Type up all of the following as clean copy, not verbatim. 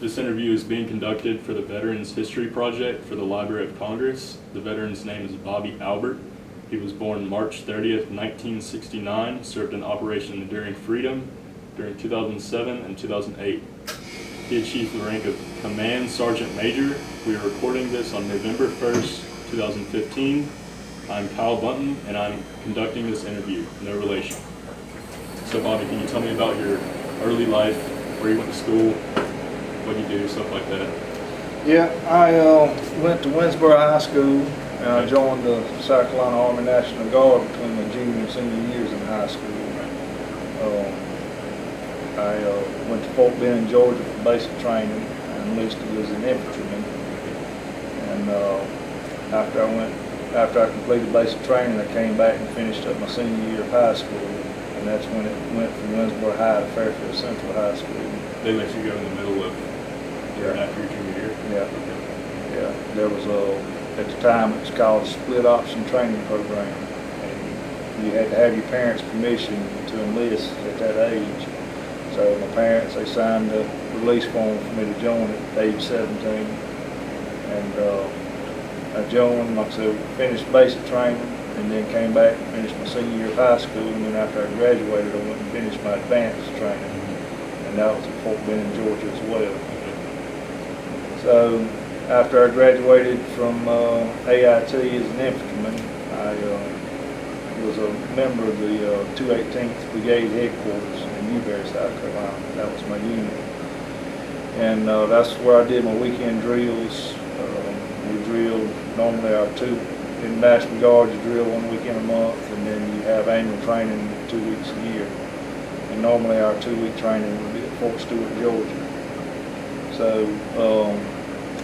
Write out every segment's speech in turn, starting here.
This interview is being conducted for the Veterans History Project for the Library of Congress. The veteran's name is Bobby Albert. He was born March 30th, 1969, served in Operation Enduring Freedom during 2007 and 2008. He achieved the rank of Command Sergeant Major. We are recording this on November 1st, 2015. I'm Kyle Bunton, and I'm conducting this interview, no relation. So Bobby, can you tell me about your early life, where you went to school, what you do, stuff like that? Yeah, I went to Winsboro High School, and I joined the South Carolina Army National Guard between my junior and senior years in high school. I went to Fort Benning, Georgia for basic training and enlisted as an infantryman. And after I completed basic training, I came back and finished up my senior year of high school, and that's when it went from Winsboro High to Fairfield Central High School. They let you go in the middle of after your junior year? Yeah. Yeah. There was at the time it was called a split option training program, and you had to have your parents' permission to enlist at that age. So my parents, they signed the release form for me to join at age 17, and I joined, like I said, finished basic training, and then came back and finished my senior year of high school, and then after I graduated, I went and finished my advanced training, and that was at Fort Benning, Georgia as well. So after I graduated from AIT as an infantryman, I was a member of the 218th Brigade Headquarters in Newberry, South Carolina. That was my unit. And that's where I did my weekend drills. We drilled normally in the National Guard, you drill 1 weekend a month, and then you have annual training 2 weeks a year. And normally our 2-week training would be at Fort Stewart, Georgia. So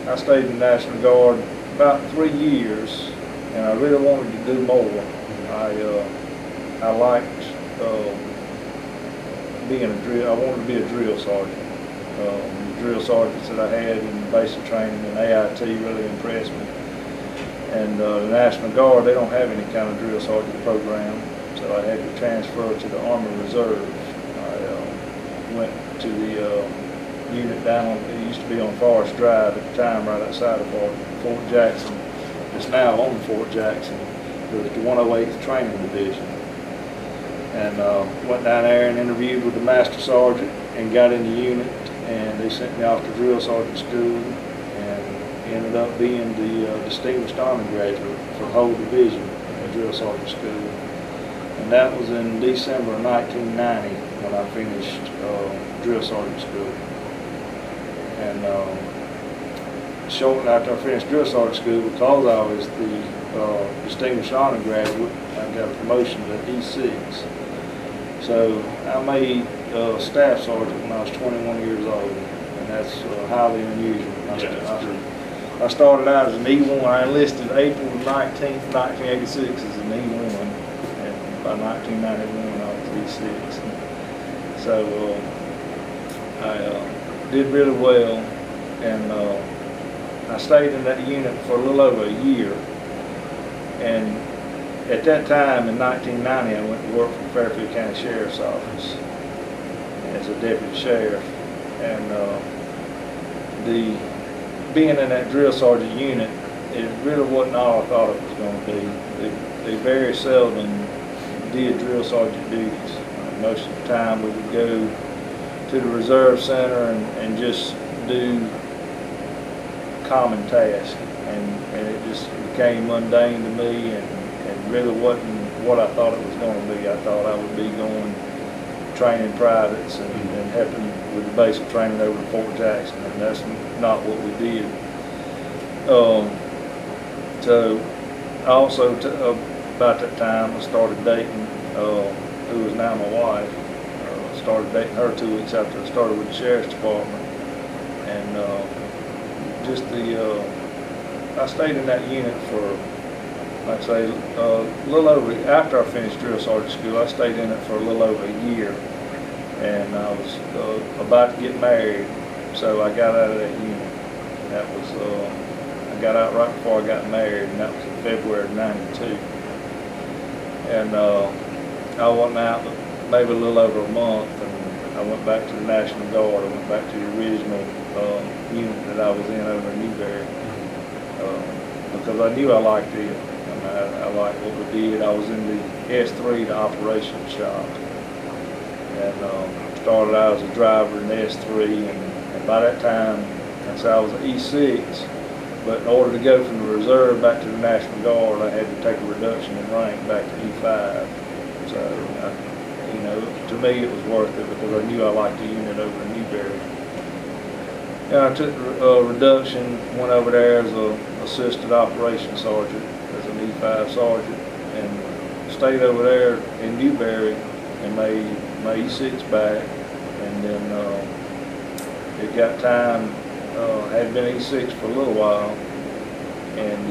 I stayed in the National Guard about 3 years, and I really wanted to do more. I liked being a drill. I wanted to be a drill sergeant. The drill sergeants that I had in basic training in AIT really impressed me. And the National Guard, they don't have any kind of drill sergeant program, so I had to transfer to the Army Reserve. I went to the unit down on, it used to be on Forest Drive at the time, right outside of Fort Jackson. It's now on Fort Jackson. It was the 108th Training Division. And went down there and interviewed with the Master Sergeant and got in the unit, and they sent me off to Drill Sergeant School and ended up being the Distinguished Honor Graduate for the whole division at Drill Sergeant School. And that was in December of 1990 when I finished Drill Sergeant School. And shortly after I finished Drill Sergeant School, because I was the Distinguished Honor Graduate, I got a promotion to E6. So I made Staff Sergeant when I was 21 years old, and that's highly unusual. I started out as an E1. I enlisted April 19th, 1986 as an E1, and by 1991 I was E6. So I did really well, and I stayed in that unit for a little over a year. And at that time, in 1990, I went to work for the Fairfield County Sheriff's Office as a deputy sheriff. And being in that drill sergeant unit, it really wasn't all I thought it was going to be. They very seldom did drill sergeant duties. Most of the time, we would go to the reserve center and just do common tasks, and it just became mundane to me, and really wasn't what I thought it was going to be. I thought I would be going training privates and helping with the basic training over at Fort Jackson, and that's not what we did. So I also, about that time, I started dating who is now my wife. Started dating her 2 weeks after I started with the Sheriff's Department, and I stayed in that unit for, like I say, a little over, after I finished Drill Sergeant School, I stayed in it for a little over a year, and I was about to get married, so I got out of that unit. That was, I got out right before I got married, and that was in February of '92. And I wasn't out maybe a little over a month, and I went back to the National Guard. I went back to the original unit that I was in over in Newberry because I knew I liked it. I mean, I liked what we did. I was in the S3, the operations shop, and started out as a driver in the S3, and by that time, I was an E6. But in order to go from the reserve back to the National Guard, I had to take a reduction in rank back to E5. So, to me it was worth it because I knew I liked the unit over in Newberry. And I took a reduction, went over there as an assistant operations sergeant, as an E5 sergeant, and stayed over there in Newberry and made my E6 back. And then it got time. Had been E6 for a little while, and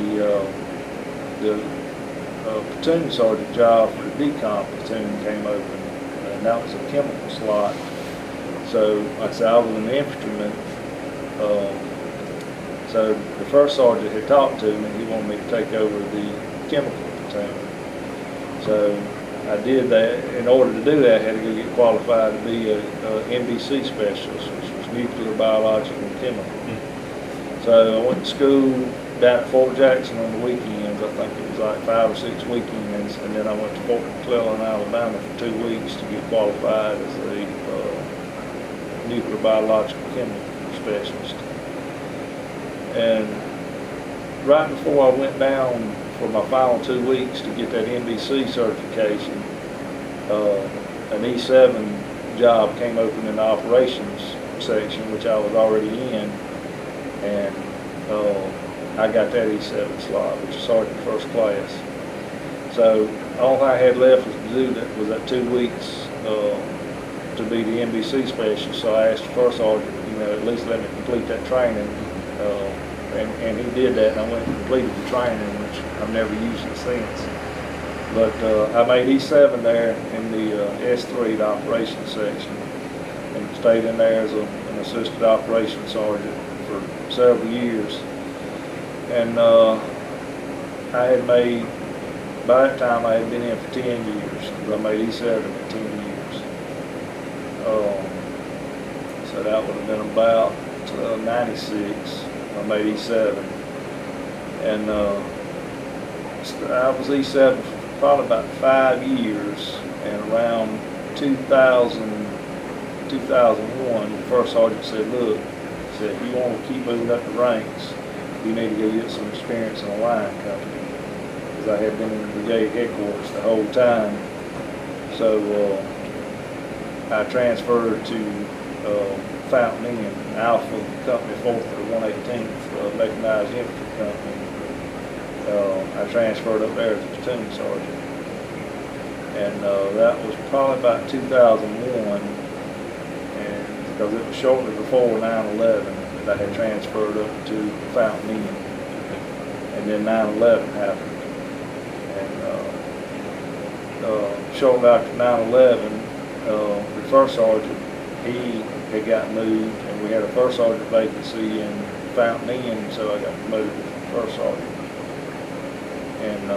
the platoon sergeant job for the decomp platoon came open, and that was a chemical slot. So, like I said, I was an infantryman. So the first sergeant had talked to me, and he wanted me to take over the chemical platoon. So I did that. In order to do that, I had to go get qualified to be a NBC specialist, which was nuclear, biological, and chemical. So I went to school down at Fort Jackson on the weekends. I think it was like 5 or 6 weekends, and then I went to Fort McClellan, Alabama for 2 weeks to get qualified as a nuclear, biological, chemical specialist. And right before I went down for my final 2 weeks to get that NBC certification, an E7 job came open in the operations section, which I was already in, and I got that E7 slot, which is sergeant first class. So all I had left was to do that was that 2 weeks to be the NBC specialist. So I asked the first sergeant, at least let me complete that training, and he did that, and I went and completed the training, which I've never used it since. But I made E7 there in the S3, the operations section, and stayed in there as an assistant operations sergeant for several years. And I had made, by that time I had been in for 10 years, because I made E7 for 10 years. So that would have been about 96. I made E7, and I was E7 for probably about 5 years, and around 2001, the first sergeant said, look, he said, if you want to keep moving up the ranks, you need to go get some experience in a line company, because I had been in the brigade headquarters the whole time. So I transferred to Fountain Inn, Alpha Company 4th or 118th Mechanized Infantry Company. I transferred up there as a platoon sergeant, and that was probably about 2001, and because it was shortly before 9/11 that I had transferred up to Fountain Inn, and then 9/11 happened, and shortly after 9/11, the first sergeant, he had got moved, and we had a first sergeant vacancy in Fountain Inn, so I got promoted to first sergeant. And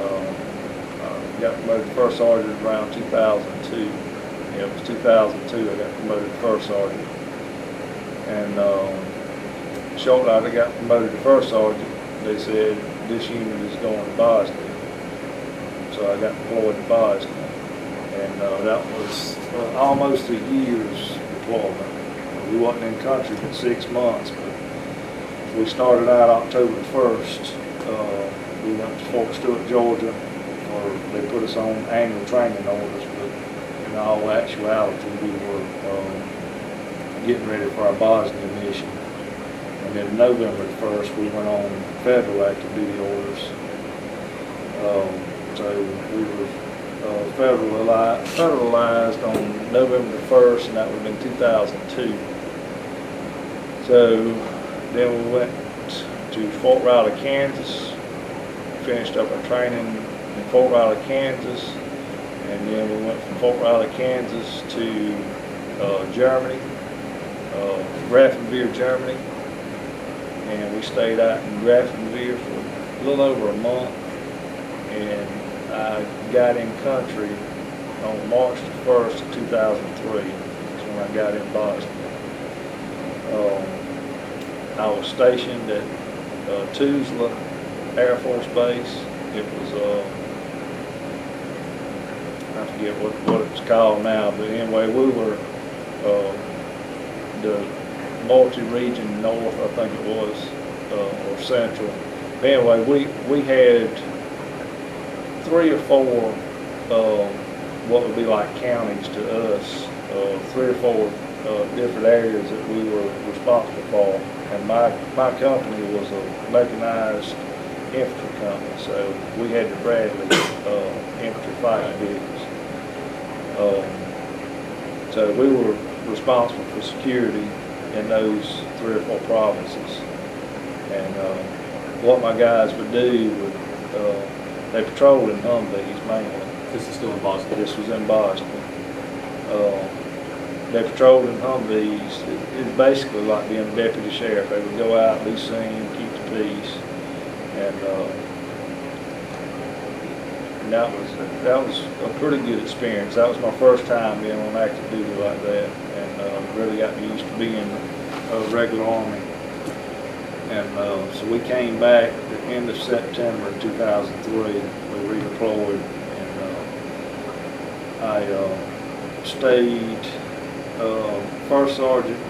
got promoted to first sergeant around 2002. Yeah, it was 2002 I got promoted to first sergeant. And shortly after I got promoted to first sergeant, they said this unit is going to Bosnia. So I got deployed to Bosnia. And that was almost a year's deployment. We wasn't in country for 6 months, but we started out October 1st. We went to Fort Stewart, Georgia, where they put us on annual training orders, but in all actuality, we were getting ready for our Bosnia mission. And then November 1st, we went on federal active duty orders. So we were federalized on November 1st, and that would have been 2002. So then we went to Fort Riley, Kansas, finished up our training in Fort Riley, Kansas, and then we went from Fort Riley, Kansas to Germany, Grafenwehr, Germany, and we stayed out in Grafenwehr for a little over a month, and I got in country on March the 1st of 2003. That's when when I got in Boston. I was stationed at Tuzla Air Force Base. It was, I forget what it's called now, but anyway, we were the multi-region north, I think it was, or central. But anyway, we had 3 or 4 what would be like counties to us, 3 or 4 different areas that we were responsible for. And my company was a mechanized infantry company, so we had the Bradley infantry fighting vehicles. So we were responsible for security in those 3 or 4 provinces. And what my guys would do would, they patrolled in Humvees mainly. This is still in Boston. This was in Boston. They patrolled in Humvees. It was basically like being a deputy sheriff. They would go out, be seen, keep the peace, and that was a pretty good experience. That was my first time being on active duty like that, and really got me used to being a regular Army. And so we came back at the end of September 2003. We redeployed, and I stayed first sergeant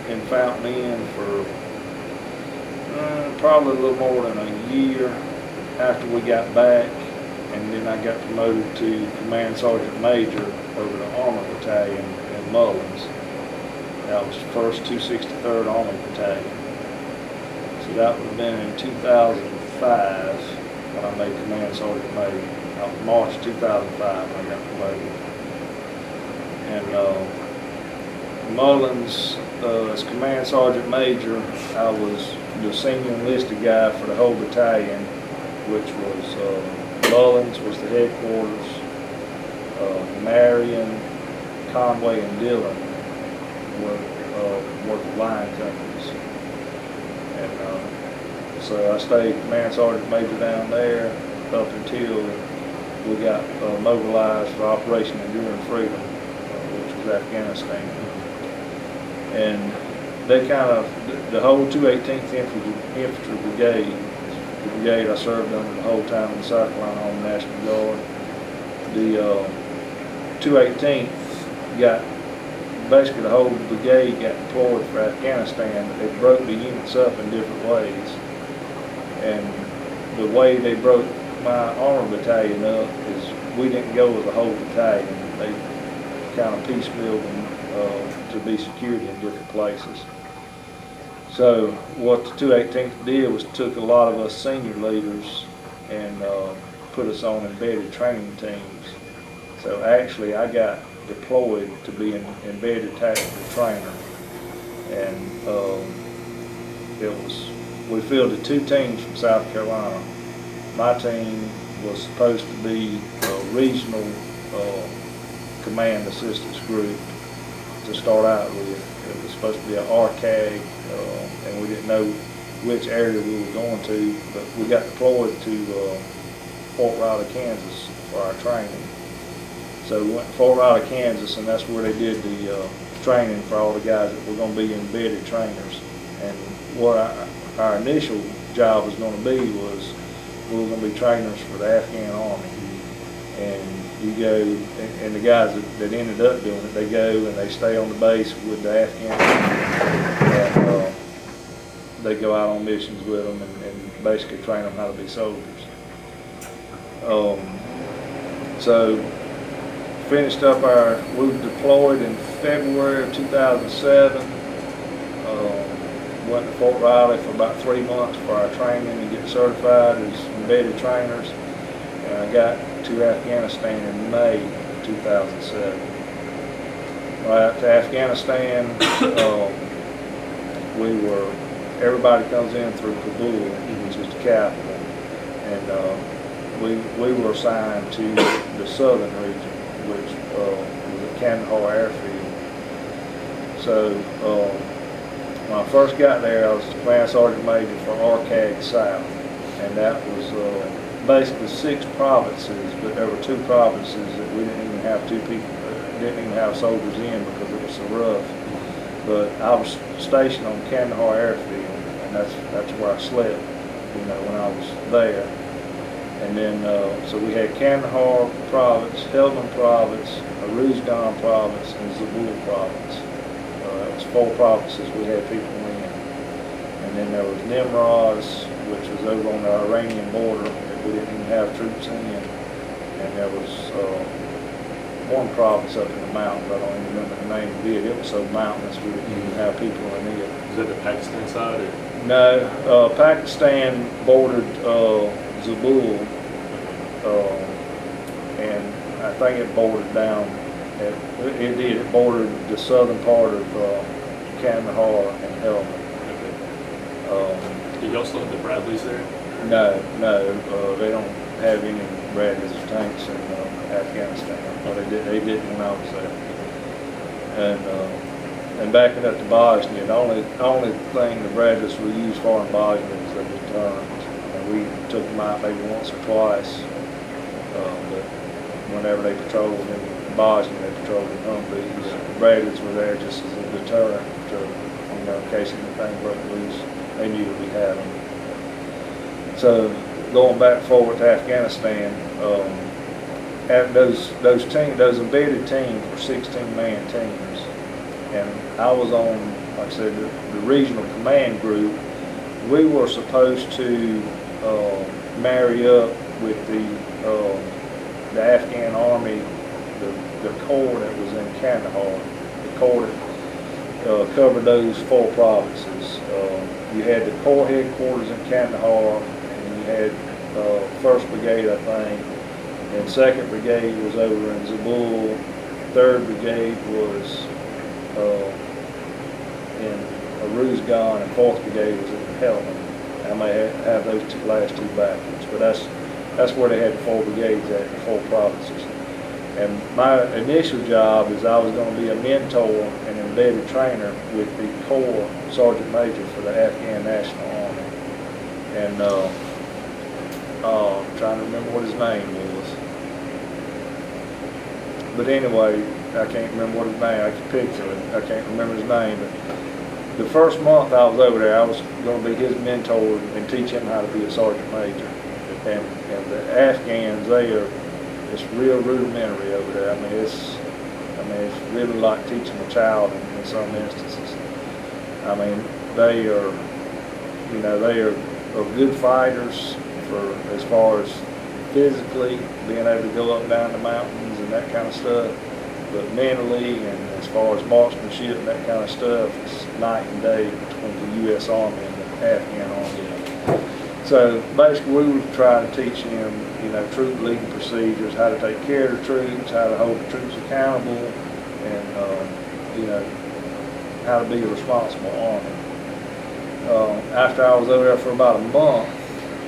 in Fountain Inn for probably a little more than a year after we got back, and then I got promoted to command sergeant major over the Armor Battalion in Mullins. That was 1st 263rd Army Battalion. So that would have been in 2005 when I made command sergeant major. March 2005 I got promoted. And Mullins, as command sergeant major, I was the senior enlisted guy for the whole battalion, which was Mullins was the headquarters, Marion, Conway, and Dillon were the line companies. And so I stayed command sergeant major down there up until we got mobilized for Operation Enduring Freedom, which was Afghanistan. And they kind of, the whole 218th Infantry Brigade, the brigade I served under the whole time in the South Carolina Army National Guard, the 218th got, basically the whole brigade got deployed for Afghanistan, but they broke the units up in different ways. And the way they broke my armor battalion up is we didn't go as a whole battalion. They kind of piecemealed them to be secured in different places. So what the 218th did was took a lot of us senior leaders and put us on embedded training teams. So actually I got deployed to be an embedded tactical trainer. And we fielded 2 teams from South Carolina. My team was supposed to be a regional command assistance group to start out with. It was supposed to be an RCAG, and we didn't know which area we were going to, but we got deployed to Fort Riley, Kansas for our training. So we went to Fort Riley, Kansas, and that's where they did the training for all the guys that were going to be embedded trainers. And what our initial job was going to be was we were going to be trainers for the Afghan Army. And you go, and the guys that ended up doing it, they go and they stay on the base with the Afghan Army, and they go out on missions with them and basically train them how to be soldiers. So finished up we were deployed in February of 2007. Went to Fort Riley for about 3 months for our training and get certified as embedded trainers. And I got to Afghanistan in May of 2007. Right to Afghanistan, everybody comes in through Kabul, which is the capital, and we were assigned to the southern region, which was the Kandahar airfield. So when I first got there, I was the command sergeant major for RCAG South, and that was basically 6 provinces, but there were 2 provinces that we didn't even have 2 people didn't even have soldiers in because it was so rough. But I was stationed on Kandahar Airfield, and that's where I slept, you know, when I was there. And then, so we had Kandahar Province, Helmand Province, Aruzgan Province, and Zabul Province. It was 4 provinces we had people in. And then there was Nimroz, which was over on the Iranian border that we didn't even have troops in. And there was one province up in the mountains, I don't even remember the name of it. It was so mountainous we didn't even have people in it. Is that the Pakistan side? Or? No, Pakistan bordered Zabul, and I think it bordered down, it bordered the southern part of Kandahar and Helmand. Did y'all still have the Bradleys there? No, they don't have any Bradleys or tanks in Afghanistan. Well, they didn't when I was there. And backing up to Bosnia, the only thing the Bradleys were used for in Bosnia was the deterrent. And we took them out maybe once or twice. But whenever they patrolled in Bosnia, they patrolled in Humvees. The Bradleys were there just as a deterrent to, you know, in case anything broke loose. They knew that we had them. So going back forward to Afghanistan, those embedded teams were 16-man teams, and I was on, like I said, the regional command group. We were supposed to marry up with the Afghan army, the corps that was in Kandahar, the corps that covered those 4 provinces. You had the corps headquarters in Kandahar, and you had 1st Brigade, I think, and 2nd Brigade was over in Zabul, 3rd Brigade was in Aruzgan, and 4th Brigade was in Helmand. I may have those last two backwards, but that's where they had the 4 brigades at, the 4 provinces. And my initial job is I was going to be a mentor and embedded trainer with the Corps Sergeant Major for the Afghan National Army. And I'm trying to remember what his name was. But anyway, I can't remember what his name, I can picture it, I can't remember his name. But the first month I was over there, I was going to be his mentor and teach him how to be a Sergeant Major. And the Afghans, it's real rudimentary over there. I mean, it's really like teaching a child in some instances. I mean, they are good fighters for as far as physically being able to go up and down the mountains and that kind of stuff. But mentally and as far as marksmanship and that kind of stuff, it's night and day between the U.S. Army and the Afghan Army. So basically, we would try to teach them, you know, troop leading procedures, how to take care of the troops, how to hold the troops accountable, and you know, how to be a responsible army. After I was over there for about a month,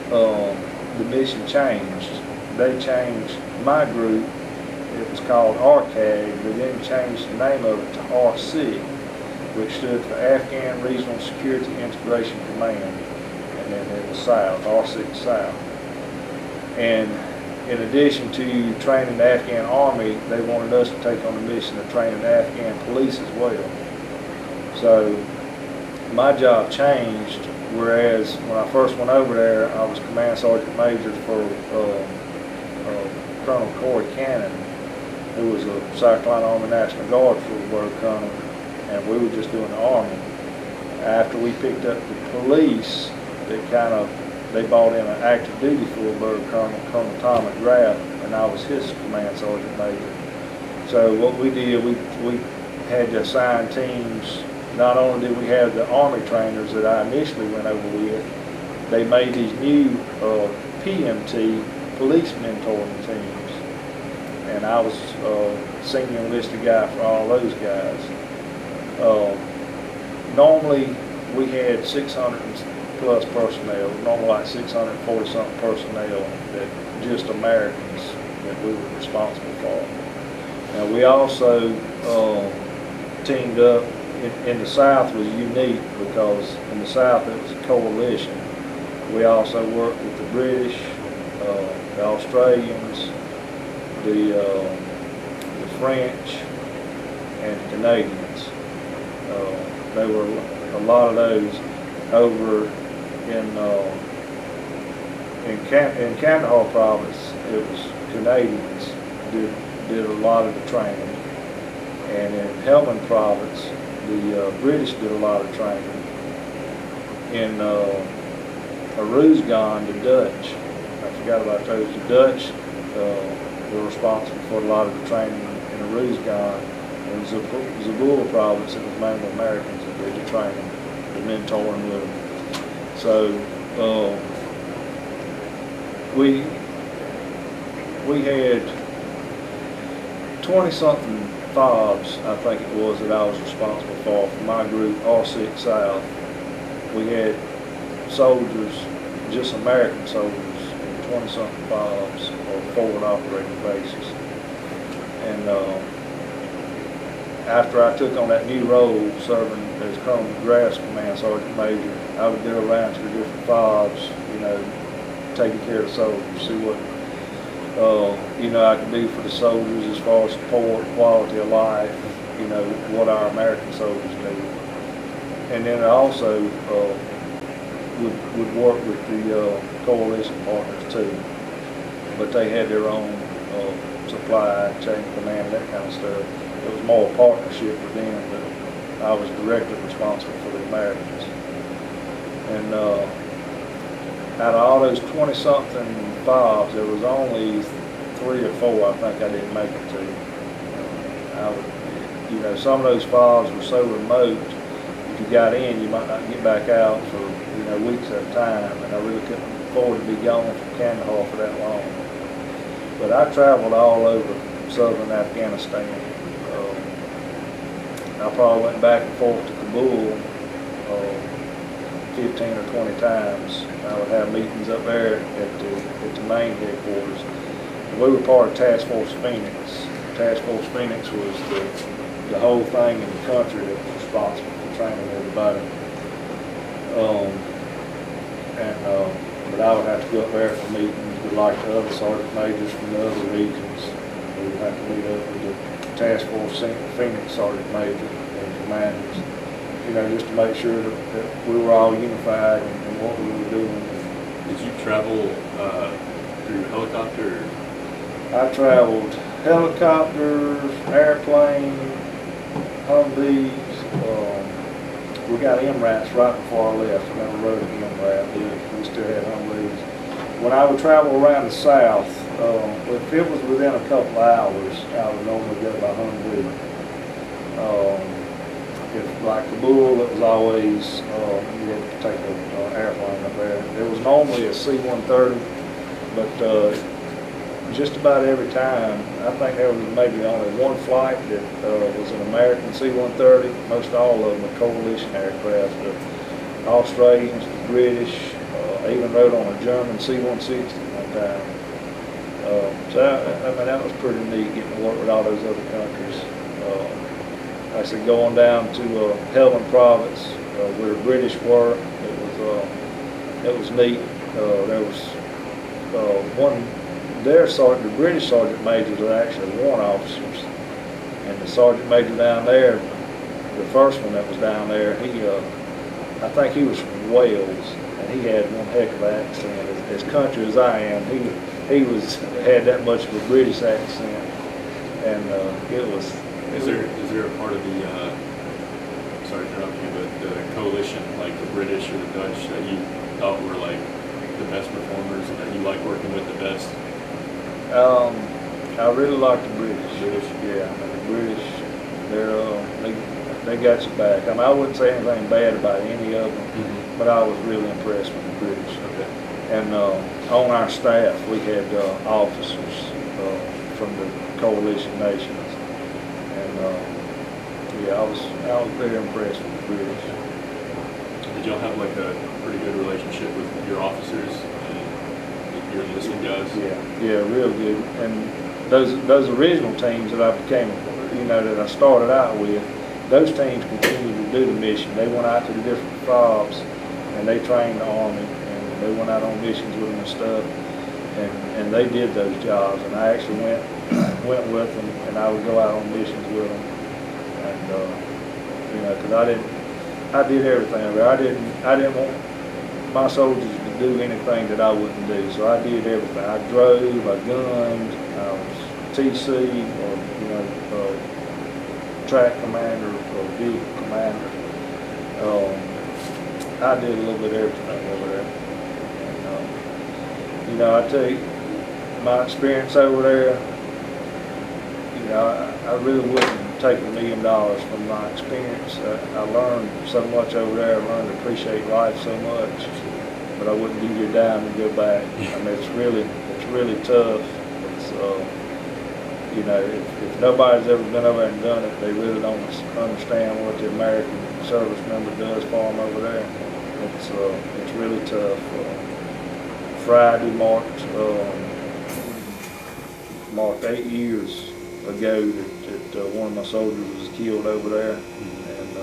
the mission changed. They changed my group. It was called RCAG, but then changed the name of it to RC, which stood for Afghan Regional Security Integration Command. And it was South, R6 South. And in addition to training the Afghan Army, they wanted us to take on the mission of training the Afghan police as well. So my job changed, whereas when I first went over there, I was Command Sergeant Major for Colonel Corey Cannon, who was a South Carolina Army National Guard full bird colonel, and we were just doing the Army. After we picked up the police, they brought in an active duty full bird colonel, Colonel Tom McGrath, and I was his Command Sergeant Major. So what we did, we had to assign teams. Not only did we have the Army trainers that I initially went over with, they made these new PMT, police mentoring teams. And I was senior enlisted guy for all those guys. Normally we had 600 plus personnel, normally like 640 something personnel, that just Americans that we were responsible for. Now we also teamed up. In the South was unique because in the South it was a coalition. We also worked with the British, the Australians, the French, and Canadians. There were a lot of those over in Kandahar province. It was Canadians did a lot of the training, and in Helmand province, the British did a lot of training. In Aruzgan, the Dutch, I forgot about those. The Dutch were responsible for a lot of the training in Aruzgan. In Zabul province, it was mainly Americans that did the training, the mentoring with them. So we had 20-something FOBs, I think it was, that I was responsible for my group, R6 South. We had soldiers, just American soldiers, in 20-something FOBs, or forward operating bases. And after I took on that new role, serving as Colonel McGrath's Command Sergeant Major, I would go around to the different FOBs, taking care of the soldiers, see what I could do for the soldiers as far as support, quality of life, what our American soldiers need. And then I also would work with the coalition partners too, but they had their own supply chain command, that kind of stuff. It was more a partnership with them, but I was directly responsible for the Americans. And out of all those 20-something FOBs, there was only 3 or 4 I think I didn't make it to. Some of those FOBs were so remote, if you got in, you might not get back out for weeks at a time, and I really couldn't afford to be gone from Kandahar for that long. But I traveled all over southern Afghanistan. I probably went back and forth to Kabul 15 or 20 times. I would have meetings up there at the main headquarters. And we were part of Task Force Phoenix. Task Force Phoenix was the whole thing in the country that was responsible for training everybody. But I would have to go up there for meetings with like the other sergeant majors from the other regions. We would have to meet up with the Task Force Phoenix sergeant major and commanders, just to make sure that we were all unified in what we were doing. Did you travel through helicopter? I traveled helicopters, airplane, Humvees. We got MRAPs right before I left. I never rode an MRAP. We still had Humvees. When I would travel around the South, if it was within a couple hours, I would normally go by Humvee. If like Kabul, it was always you had to take an airplane up there. There was normally a C-130, but just about every time, I think there was maybe only one flight that was an American C-130. Most all of them were coalition aircraft. The Australians, the British, I even rode on a German C-160 one time. So that was pretty neat, getting to work with all those other countries. I said going down to Helmand province where the British were, it was neat. There was the British sergeant majors are actually warrant officers, and the sergeant major down there, the first one that was down there, I think he was from Wales, and he had one heck of an accent. As country as I am, he had that much of a British accent, and it was. Is there a part of the sorry to interrupt you, but the coalition, like the British or the Dutch, that you thought were like the best performers and that you like working with the best? I really like the British. Yeah, the British, they got your back. I wouldn't say anything bad about any of them, but I was really impressed with the British. Okay. And on our staff, we had officers from the coalition nations, and I was very impressed with the British. Did y'all have like a pretty good relationship with your officers and your enlisted guys? Yeah, real good. And those original teams that I became, that I started out with, those teams continued to do the mission. They went out to the different FOBs and they trained the Army, and they went out on missions with them and stuff. And they did those jobs, and I actually went with them, and I would go out on missions with them. And, you know, because I did everything over there. I didn't want my soldiers to do anything that I wouldn't do. So I did everything. I drove, I gunned, I was TC, or, you know, track commander or vehicle commander. I did a little bit of everything over there. And, you know, I tell you, my experience over there, you know, I really wouldn't take $1 million from my experience. I learned so much over there. I learned to appreciate life so much, but I wouldn't give you a dime to go back. I mean, it's really tough. It's, you know, if nobody's ever been over there and done it, they really don't understand what the American service member does for them over there. It's really tough. Friday marked 8 years ago that one of my soldiers was killed over there, and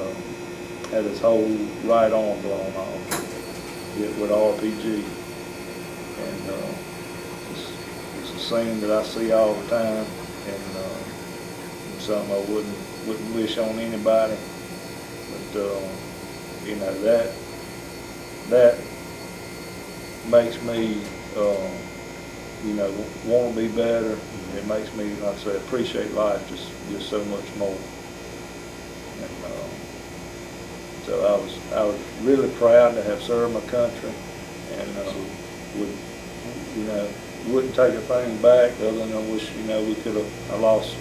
had his whole right arm blown off with RPG. And it's a scene that I see all the time, and something I wouldn't wish on anybody. But you know, that makes me you know, want to be better. It makes me, like I say, appreciate life just so much more. And so I was really proud to have served my country, and wouldn't take a thing back other than I wish, you know, we could have.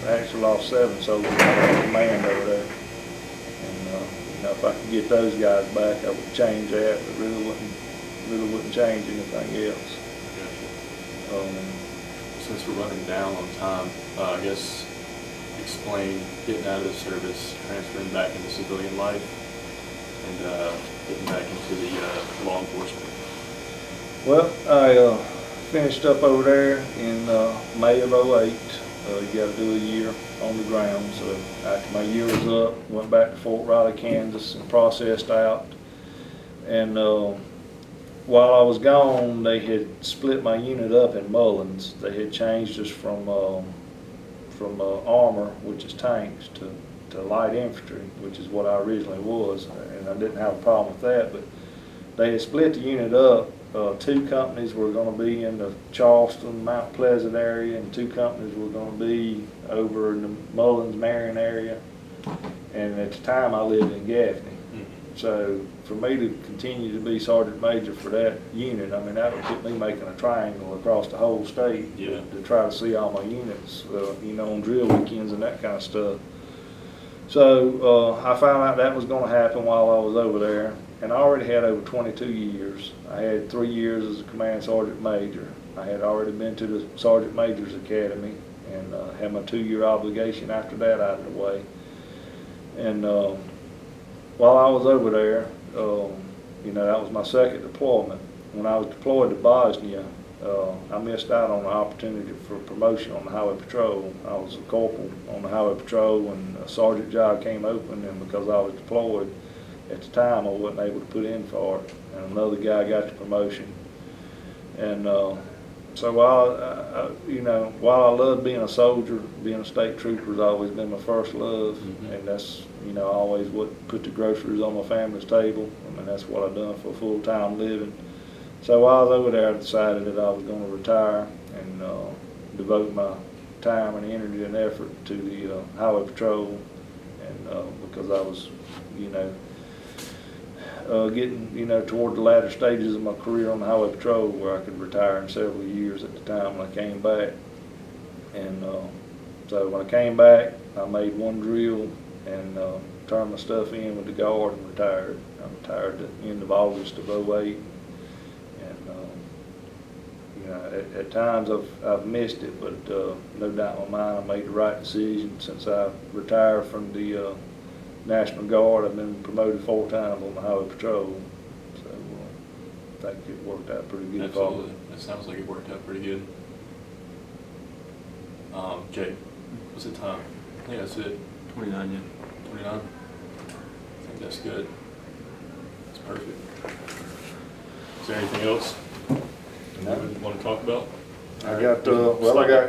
Actually lost 7 soldiers in command over there. And you know, if I could get those guys back, I would change that, but really wouldn't change anything else. Since we're running down on time, I guess explain getting out of the service, transferring back into civilian life, and getting back into the law enforcement. Well, I finished up over there in May of '08. You got to do a year on the ground. So after my year was up, went back to Fort Riley, Kansas, and processed out. And while I was gone, they had split my unit up in Mullins. They had changed us from armor, which is tanks, to light infantry, which is what I originally was, and I didn't have a problem with that. But they had split the unit up. 2 companies were going to be in the Charleston, Mount Pleasant area, and 2 companies were going to be over in the Mullins, Marion area. And at the time, I lived in Gaffney. So for me to continue to be sergeant major for that unit, I mean, that would put me making a triangle across the whole state to try to see all my units, you know, on drill weekends and that kind of stuff. So I found out that was going to happen while I was over there, and I already had over 22 years. I had 3 years as a command sergeant major. I had already been to the Sergeant Major's Academy, and had my 2-year obligation after that out of the way. And while I was over there, you know, that was my 2nd deployment. When I was deployed to Bosnia, I missed out on the opportunity for promotion on the highway patrol. I was a corporal on the highway patrol when a sergeant job came open, and because I was deployed at the time, I wasn't able to put in for it. And another guy got the promotion. And so while I loved being a soldier, being a state trooper has always been my first love, and that's, you know, always what put the groceries on my family's table. I mean, that's what I've done for a full-time living. So while I was over there, I decided that I was going to retire and devote my time and energy and effort to the highway patrol, and because I was, you know, getting, you know, toward the latter stages of my career on the highway patrol, where I could retire in several years at the time when I came back. And so when I came back, I made 1 drill and turned my stuff in with the guard and retired. I retired at the end of August of '08. And you know, at times I've missed it, but no doubt in my mind I made the right decision. Since I retired from the National Guard, I've been promoted 4 times on the highway patrol. So I think it worked out pretty good. Absolutely. That sounds like it worked out pretty good. Jay, what's the time? I think that's it. 29, yeah. 29? I think that's good. That's perfect. Is there anything else you want to talk about? I got,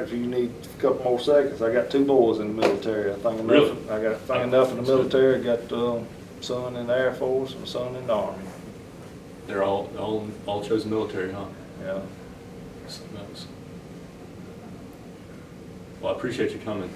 if you need a couple more seconds, I got 2 boys in the military. I think enough. Really? I got think enough in the military. Got son in the Air Force and son in the Army. They're all chose the military, huh? Yeah. Something else. Well, I appreciate you coming.